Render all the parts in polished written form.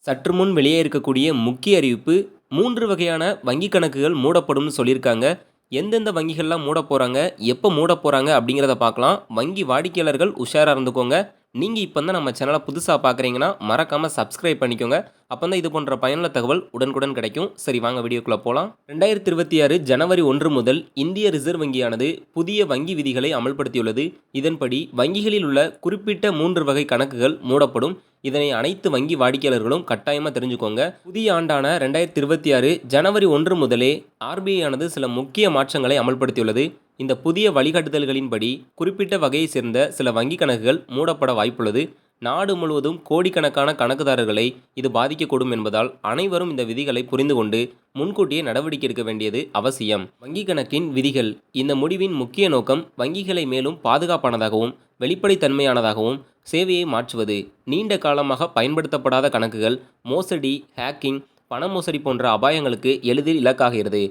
சற்று முன் வெளியே இருக்கக்கூடிய முக்கிய அறிவிப்பு 3 வகையான வங்கி கணக்குகள் மூடப்படும்னு சொல்லியிருக்காங்க. எந்தெந்த வங்கிகள்லாம் மூட போறாங்க, எப்போ மூட போறாங்க அப்படிங்கிறத பார்க்கலாம். வங்கி வாடிக்கையாளர்கள் உஷாரா இருந்துக்கோங்க. நீங்க இப்ப தான் நம்ம சேனலை புதுசா பார்க்குறீங்கன்னா, மறக்காம சப்ஸ்கிரைப் பண்ணிக்கோங்க. அப்பதான் இது போன்ற பயனுள்ள தகவல் உடனுக்குடன் கிடைக்கும். சரி வாங்க வீடியோக்குள்ள போலாம். 2026 ஜனவரி 1 முதல் இந்திய ரிசர்வ் வங்கியானது புதிய வங்கி விதிகளை அமல்படுத்தியுள்ளது. இதன்படி வங்கிகளில் உள்ள குறிப்பிட்ட 3 வகை கணக்குகள் மூடப்படும். இதனை அனைத்து வங்கி வாடிக்கையாளர்களும் கட்டாயமா தெரிஞ்சுக்கோங்க. புதிய ஆண்டான 2026 ஜனவரி 1 முதலே ஆர்பிஐ ஆனது சில முக்கிய மாற்றங்களை அமல்படுத்தியுள்ளது. இந்த புதிய வழிகாட்டுதல்களின்படி குறிப்பிட்ட வகையை சேர்ந்த சில வங்கி கணக்குகள் மூடப்பட வாய்ப்புள்ளது. நாடு முழுவதும் கோடிக்கணக்கான கணக்குதாரர்களை இது பாதிக்கக்கூடும் என்பதால் அனைவரும் இந்த விதிகளை புரிந்து கொண்டு முன்கூட்டியே நடவடிக்கை எடுக்க வேண்டியது அவசியம். வங்கி கணக்கின் விதிகள். இந்த முடிவின் முக்கிய நோக்கம் வங்கிகளை மேலும் பாதுகாப்பானதாகவும் வெளிப்படைத்தன்மையானதாகவும் சேவையை மாற்றுவது. நீண்ட காலமாக பயன்படுத்தப்படாத கணக்குகள் மோசடி, ஹேக்கிங், பண மோசடி போன்ற அபாயங்களுக்கு எளிதில் இலக்காகிறது.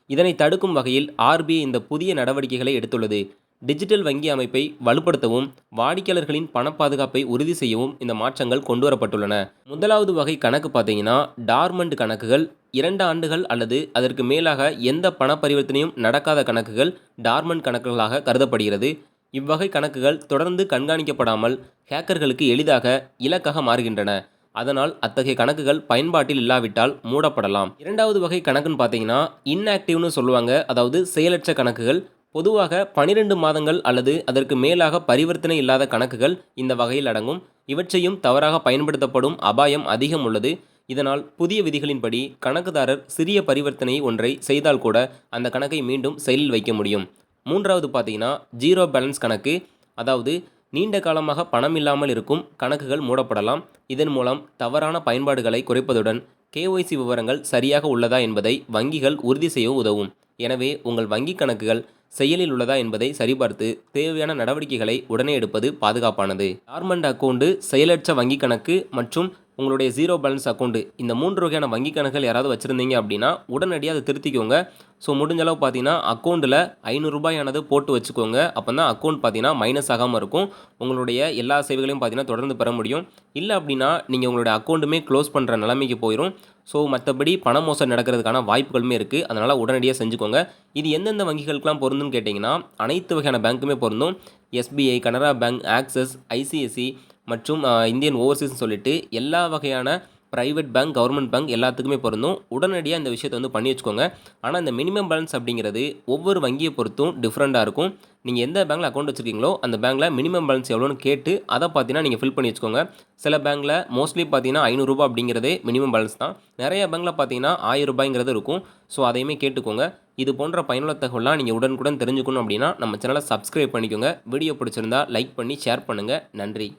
இதனை தடுக்கும் வகையில் ஆர்பிஐ இந்த புதிய நடவடிக்கைகளை எடுத்துள்ளது. டிஜிட்டல் வங்கி அமைப்பை வலுப்படுத்தவும் வாடிக்கையாளர்களின் பண பாதுகாப்பை உறுதி செய்யவும் இந்த மாற்றங்கள் கொண்டுவரப்பட்டுள்ளன. முதலாவது வகை கணக்கு பார்த்தீங்கன்னா டார்மண்ட் கணக்குகள். 2 ஆண்டுகள் அல்லது அதற்கு மேலாக எந்த பண பரிவர்த்தனையும் நடக்காத கணக்குகள் டார்மண்ட் கணக்குகளாக கருதப்படுகிறது. இவ்வகை கணக்குகள் தொடர்ந்து கண்காணிக்கப்படாமல் ஹேக்கர்களுக்கு எளிதாக இலக்காக மாறுகின்றன. அதனால் அத்தகைய கணக்குகள் பயன்பாட்டில் இல்லாவிட்டால் மூடப்படலாம். இரண்டாவது வகை கணக்குன்னு பார்த்தீங்கன்னா இன்ஆக்டிவ்னு சொல்லுவாங்க. அதாவது செயலற்ற கணக்குகள். பொதுவாக 12 மாதங்கள் அல்லது அதற்கு மேலாக பரிவர்த்தனை இல்லாத கணக்குகள் இந்த வகையில் அடங்கும். இவற்றையும் தவறாக பயன்படுத்தப்படும் அபாயம் அதிகம் உள்ளது. இதனால் புதிய விதிகளின்படி கணக்குதாரர் சிறிய பரிவர்த்தனை ஒன்றை செய்தால் கூட அந்த கணக்கை மீண்டும் செயலில் வைக்க முடியும். மூன்றாவது பார்த்தீங்கன்னா ஜீரோ பேலன்ஸ் கணக்கு. அதாவது நீண்ட காலமாக பணம் இல்லாமல் இருக்கும் கணக்குகள் மூடப்படலாம். இதன் மூலம் தவறான பயன்பாடுகளை குறைப்பதுடன் கேஒய்சி விவரங்கள் சரியாக உள்ளதா என்பதை வங்கிகள் உறுதி செய்ய உதவும். எனவே உங்கள் வங்கி கணக்குகள் செயலில் உள்ளதா என்பதை சரிபார்த்து தேவையான நடவடிக்கைகளை உடனே எடுப்பது பாதுகாப்பானது. டார்மண்ட் அக்கௌண்ட், செயலற்ற வங்கி கணக்கு மற்றும் உங்களுடைய ஜீரோ பேலன்ஸ் அக்கௌண்ட், இந்த 3 வகையான வங்கி கணக்குகள் யாராவது வச்சுருந்தீங்க அப்படின்னா உடனடியாக அதை திருத்திக்கோங்க. ஸோ முடிஞ்ச அளவு பார்த்தீங்கன்னா அக்கௌண்ட்டில் ₹500 போட்டு வச்சுக்கோங்க. அப்போ தான் அக்கௌண்ட் பார்த்தீங்கன்னா மைனஸ் ஆகாமல் இருக்கும். உங்களுடைய எல்லா சேவைகளையும் பார்த்தீங்கன்னா தொடர்ந்து பெற முடியும். இல்லை அப்படின்னா நீங்கள் உங்களுடைய அக்கௌண்ட்டுமே க்ளோஸ் பண்ணுற நிலைமைக்கு போயிடும். ஸோ மற்றபடி பண மோசடி நடக்கிறதுக்கான வாய்ப்புகளுமே இருக்குது. அதனால் உடனடியாக செஞ்சுக்கோங்க. இது எந்தெந்த வங்கிகளுக்கெல்லாம் பொருந்தும்னு கேட்டிங்கன்னா அனைத்து வகையான பேங்க்குமே பொருந்தும். SBI, Canara bank, Axis, ICICI மற்றும் இந்தியன் ஓவர்சீஸ்னு சொல்லிட்டு எல்லா வகையான ப்ரைவேட் பேங்க், கவர்மெண்ட் பேங்க் எல்லாத்துக்குமே பொருந்தும். உடனடியாக இந்த விஷயத்தை வந்து பண்ணி வச்சுக்கோங்க. ஆனால் இந்த மினிமம் பேலன்ஸ் அப்படிங்கிறது ஒவ்வொரு வங்கியை பொறுத்தும் டிஃப்ரெண்ட்டாக இருக்கும். நீங்கள் எந்த பேங்க்கில் அக்கௌண்ட் வச்சுருக்கீங்களோ அந்த பேங்க்கில் மினிமம் பேலன்ஸ் எவ்வளோன்னு கேட்டு அதை பார்த்தீங்கன்னா நீங்கள் ஃபில் பண்ணி வச்சுக்கோங்க. சில பேங்க்கில் மோஸ்ட்லி பார்த்தீங்கன்னா ₹500 அப்படிங்கிறதே மினிமம் பேலன்ஸ் தான். நிறைய பேங்க்கில் பார்த்தீங்கன்னா ₹1000 இருக்கும். ஸோ அதையுமே கேட்டுக்கோங்க. இது போன்ற பயனுள்ள தகவலாம் நீங்கள் உடனுக்குடன் தெரிஞ்சுக்கணும் அப்படின்னா நம்ம சேனலை சப்ஸ்கிரைப் பண்ணிக்கோங்க. வீடியோ பிடிச்சிருந்தா லைக் பண்ணி ஷேர் பண்ணுங்கள். நன்றி.